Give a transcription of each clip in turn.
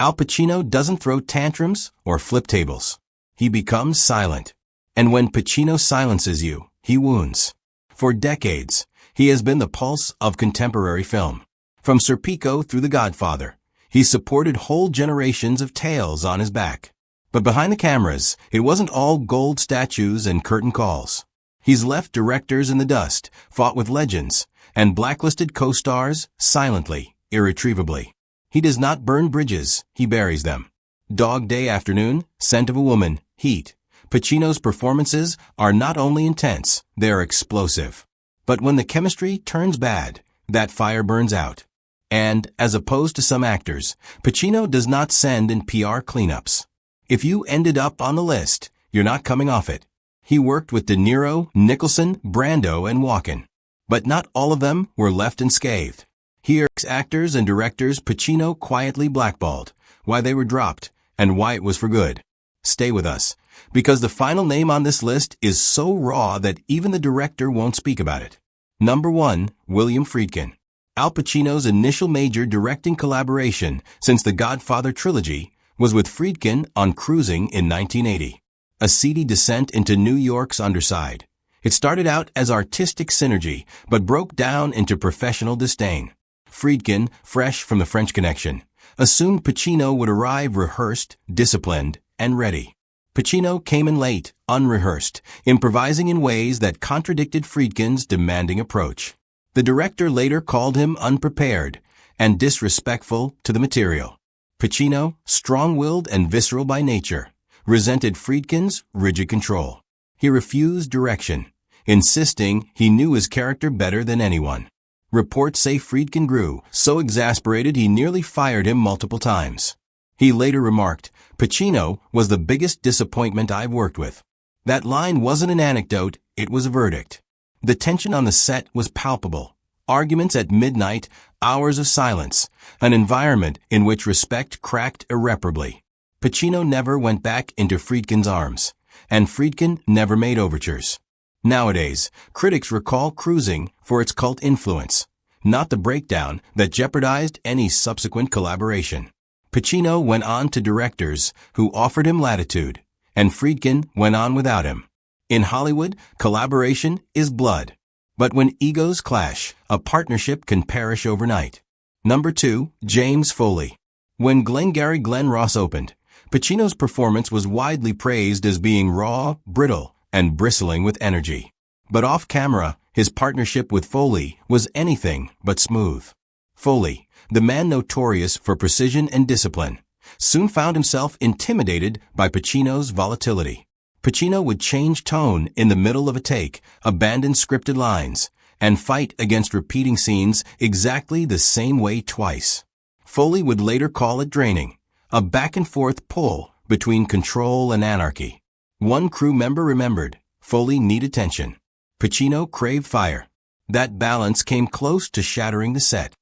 Al Pacino doesn't throw tantrums or flip tables. He becomes silent. And when Pacino silences you, he wounds. For decades, he has been the pulse of contemporary film. From Serpico through The Godfather, he's supported whole generations of tales on his back. But behind the cameras, it wasn't all gold statues and curtain calls. He's left directors in the dust, fought with legends, and blacklisted co-stars silently, irretrievably. He does not burn bridges, he buries them. Dog Day Afternoon, Scent of a Woman, Heat. Pacino's performances are not only intense, they're explosive. But when the chemistry turns bad, that fire burns out. And, as opposed to some actors, Pacino does not send in PR cleanups. If you ended up on the list, you're not coming off it. He worked with De Niro, Nicholson, Brando, and Walken. But not all of them were left unscathed. Here, actors and directors Pacino quietly blackballed, why they were dropped, and why it was for good. Stay with us, because the final name on this list is so raw that even the director won't speak about it. Number 1, William Friedkin. Al Pacino's initial major directing collaboration since the Godfather trilogy was with Friedkin on Cruising in 1980. A seedy descent into New York's underside. It started out as artistic synergy, but broke down into professional disdain. Friedkin, fresh from the French Connection, assumed Pacino would arrive rehearsed, disciplined, and ready. Pacino came in late, unrehearsed, improvising in ways that contradicted Friedkin's demanding approach. The director later called him unprepared and disrespectful to the material. Pacino, strong-willed and visceral by nature, resented Friedkin's rigid control. He refused direction, insisting he knew his character better than anyone. Reports say Friedkin grew so exasperated he nearly fired him multiple times. He later remarked, "Pacino was the biggest disappointment I've worked with." That line wasn't an anecdote, it was a verdict. The tension on the set was palpable. Arguments at midnight, hours of silence, an environment in which respect cracked irreparably. Pacino never went back into Friedkin's arms, and Friedkin never made overtures. Nowadays, critics recall Cruising for its cult influence, not the breakdown that jeopardized any subsequent collaboration. Pacino went on to directors who offered him latitude, and Friedkin went on without him. In Hollywood, collaboration is blood. But when egos clash, a partnership can perish overnight. Number 2, James Foley. When Glengarry Glen Ross opened, Pacino's performance was widely praised as being raw, brittle, and bristling with energy. But off-camera, his partnership with Foley was anything but smooth. Foley, the man notorious for precision and discipline, soon found himself intimidated by Pacino's volatility. Pacino would change tone in the middle of a take, abandon scripted lines, and fight against repeating scenes exactly the same way twice. Foley would later call it draining, a back-and-forth pull between control and anarchy. One crew member remembered, Foley needed tension. Pacino craved fire. That balance came close to shattering the set.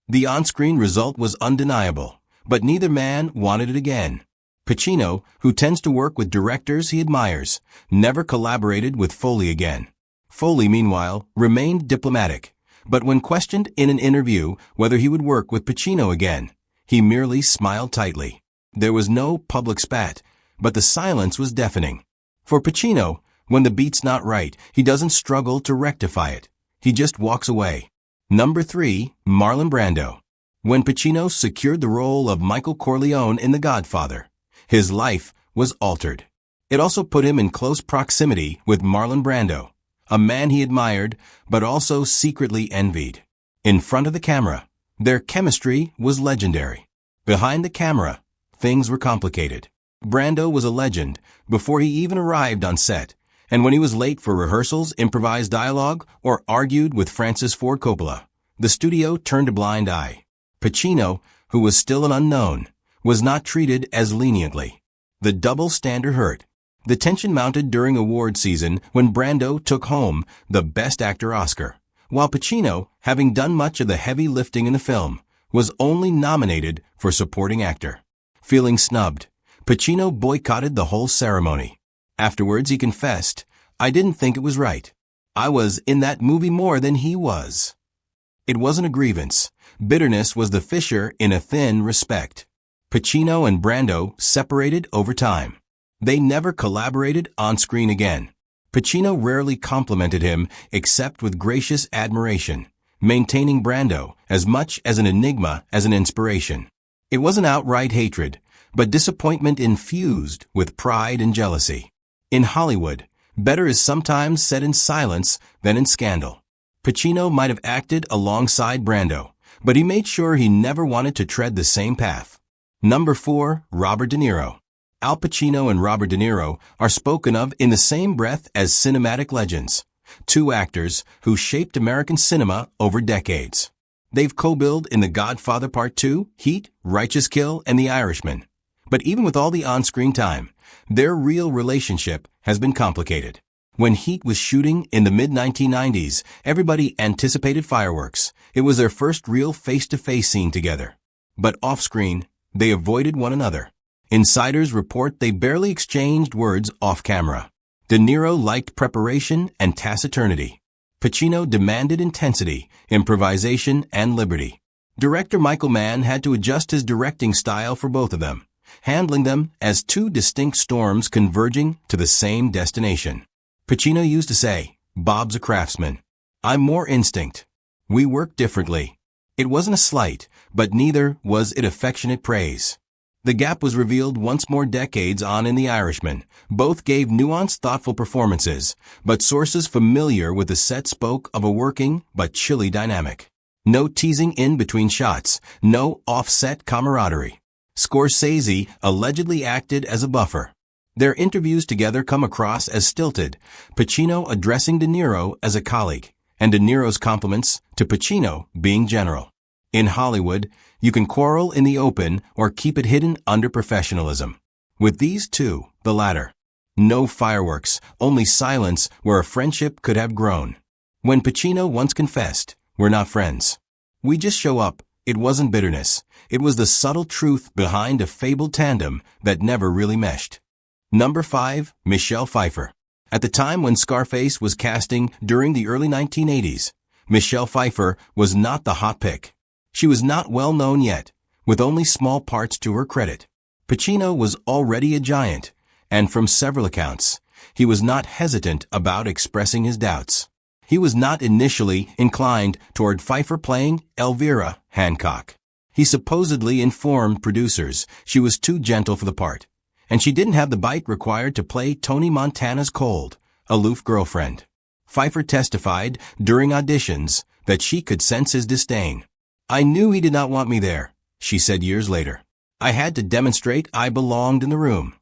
The on-screen result was undeniable, but neither man wanted it again. Pacino, who tends to work with directors he admires, never collaborated with Foley again. Foley, meanwhile, remained diplomatic, but when questioned in an interview whether he would work with Pacino again, he merely smiled tightly. There was no public spat, but the silence was deafening. For Pacino, when the beat's not right, he doesn't struggle to rectify it. He just walks away. Number 3, Marlon Brando. When Pacino secured the role of Michael Corleone in The Godfather, his life was altered. It also put him in close proximity with Marlon Brando, a man he admired but also secretly envied. In front of the camera, their chemistry was legendary. Behind the camera, things were complicated. Brando was a legend before he even arrived on set, and when he was late for rehearsals, improvised dialogue, or argued with Francis Ford Coppola, the studio turned a blind eye. Pacino, who was still an unknown, was not treated as leniently. The double standard hurt. The tension mounted during award season when Brando took home the Best Actor Oscar, while Pacino, having done much of the heavy lifting in the film, was only nominated for supporting actor. Feeling snubbed, Pacino boycotted the whole ceremony. Afterwards, he confessed, "I didn't think it was right. I was in that movie more than he was." It wasn't a grievance. Bitterness was the fissure in a thin respect. Pacino and Brando separated over time. They never collaborated on screen again. Pacino rarely complimented him except with gracious admiration, maintaining Brando as much as an enigma as an inspiration. It wasn't outright hatred, but disappointment infused with pride and jealousy. In Hollywood, better is sometimes said in silence than in scandal. Pacino might have acted alongside Brando, but he made sure he never wanted to tread the same path. Number 4. Robert De Niro. Al Pacino and Robert De Niro are spoken of in the same breath as cinematic legends, two actors who shaped American cinema over decades. They've co-billed in The Godfather Part 2, Heat, Righteous Kill, and The Irishman. But even with all the on-screen time, their real relationship has been complicated. When Heat was shooting in the mid-1990s, everybody anticipated fireworks. It was their first real face-to-face scene together. But off-screen, they avoided one another. Insiders report they barely exchanged words off-camera. De Niro liked preparation and taciturnity. Pacino demanded intensity, improvisation, and liberty. Director Michael Mann had to adjust his directing style for both of them, handling them as two distinct storms converging to the same destination. Pacino used to say, "Bob's a craftsman. I'm more instinct. We work differently." It wasn't a slight, but neither was it affectionate praise. The gap was revealed once more decades on in The Irishman. Both gave nuanced, thoughtful performances, but sources familiar with the set spoke of a working but chilly dynamic. No teasing in between shots, no offset camaraderie. Scorsese allegedly acted as a buffer. Their interviews together come across as stilted, Pacino addressing De Niro as a colleague, and De Niro's compliments to Pacino being general. In Hollywood, you can quarrel in the open or keep it hidden under professionalism. With these two, the latter. No fireworks, only silence where a friendship could have grown. When Pacino once confessed, "We're not friends. We just show up," it wasn't bitterness. It was the subtle truth behind a fabled tandem that never really meshed. Number 5. Michelle Pfeiffer. At the time when Scarface was casting during the early 1980s, Michelle Pfeiffer was not the hot pick. She was not well known yet, with only small parts to her credit. Pacino was already a giant, and from several accounts, he was not hesitant about expressing his doubts. He was not initially inclined toward Pfeiffer playing Elvira Hancock. He supposedly informed producers she was too gentle for the part, and she didn't have the bite required to play Tony Montana's cold, aloof girlfriend. Pfeiffer testified during auditions that she could sense his disdain. "I knew he did not want me there," she said years later. "I had to demonstrate I belonged in the room."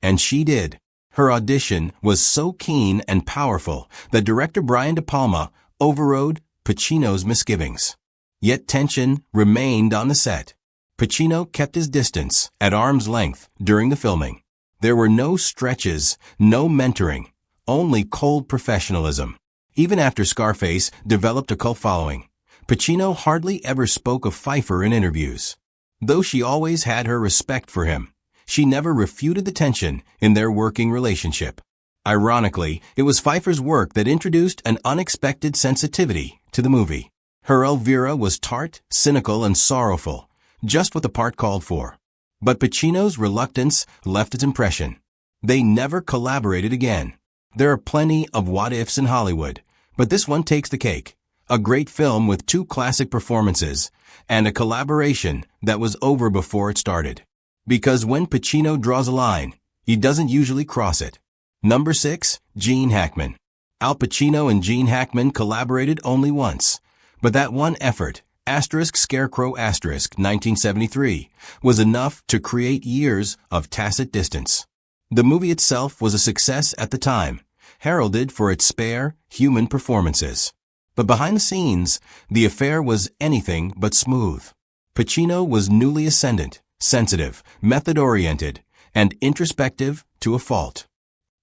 And she did. Her audition was so keen and powerful that director Brian De Palma overrode Pacino's misgivings. Yet tension remained on the set. Pacino kept his distance at arm's length during the filming. There were no stretches, no mentoring, only cold professionalism. Even after Scarface developed a cult following, Pacino hardly ever spoke of Pfeiffer in interviews. Though she always had her respect for him, she never refuted the tension in their working relationship. Ironically, it was Pfeiffer's work that introduced an unexpected sensitivity to the movie. Her Elvira was tart, cynical, and sorrowful, just what the part called for. But Pacino's reluctance left its impression. They never collaborated again. There are plenty of what-ifs in Hollywood, but this one takes the cake. A great film with two classic performances, and a collaboration that was over before it started. Because when Pacino draws a line, he doesn't usually cross it. Number 6. Gene Hackman. Al Pacino and Gene Hackman collaborated only once, but that one effort, *Scarecrow*, 1973, was enough to create years of tacit distance. The movie itself was a success at the time, heralded for its spare, human performances. But behind the scenes, the affair was anything but smooth. Pacino was newly ascendant, sensitive, method-oriented, and introspective to a fault.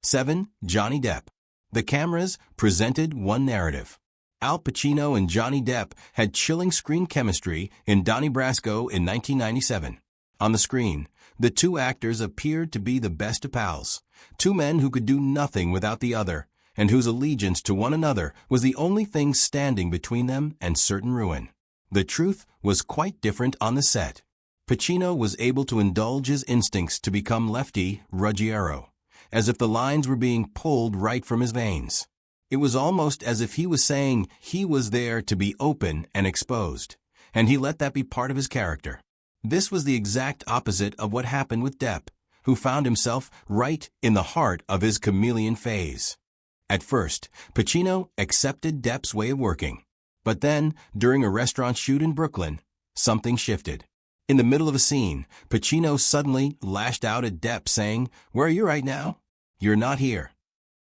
7. Johnny Depp. The cameras presented one narrative. Al Pacino and Johnny Depp had chilling screen chemistry in Donnie Brasco in 1997. On the screen, the two actors appeared to be the best of pals, two men who could do nothing without the other, and whose allegiance to one another was the only thing standing between them and certain ruin. The truth was quite different on the set. Pacino was able to indulge his instincts to become Lefty Ruggiero, as if the lines were being pulled right from his veins. It was almost as if he was saying he was there to be open and exposed, and he let that be part of his character. This was the exact opposite of what happened with Depp, who found himself right in the heart of his chameleon phase. At first, Pacino accepted Depp's way of working. But then, during a restaurant shoot in Brooklyn, something shifted. In the middle of a scene, Pacino suddenly lashed out at Depp saying, "Where are you right now? You're not here."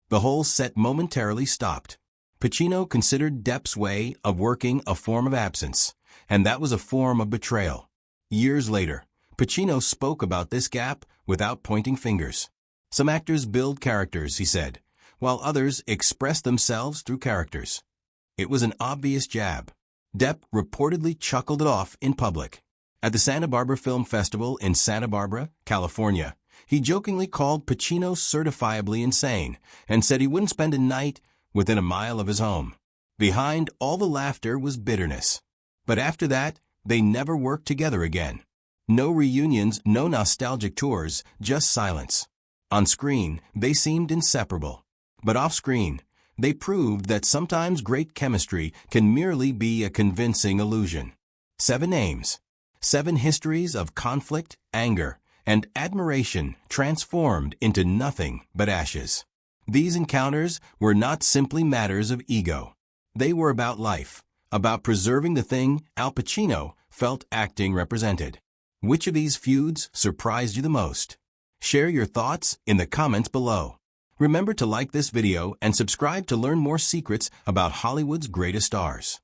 The whole set momentarily stopped. Pacino considered Depp's way of working a form of absence, and that was a form of betrayal. Years later, Pacino spoke about this gap without pointing fingers. Some actors build characters, he said, while others express themselves through characters. It was an obvious jab. Depp reportedly chuckled it off in public. At the Santa Barbara Film Festival in Santa Barbara, California, he jokingly called Pacino certifiably insane and said he wouldn't spend a night within a mile of his home. Behind all the laughter was bitterness. But after that, they never worked together again. No reunions, no nostalgic tours, just silence. On screen, they seemed inseparable. But off-screen, they proved that sometimes great chemistry can merely be a convincing illusion. 7 names. 7 histories of conflict, anger, and admiration transformed into nothing but ashes. These encounters were not simply matters of ego. They were about life, about preserving the thing Al Pacino felt acting represented. Which of these feuds surprised you the most? Share your thoughts in the comments below. Remember to like this video and subscribe to learn more secrets about Hollywood's greatest stars.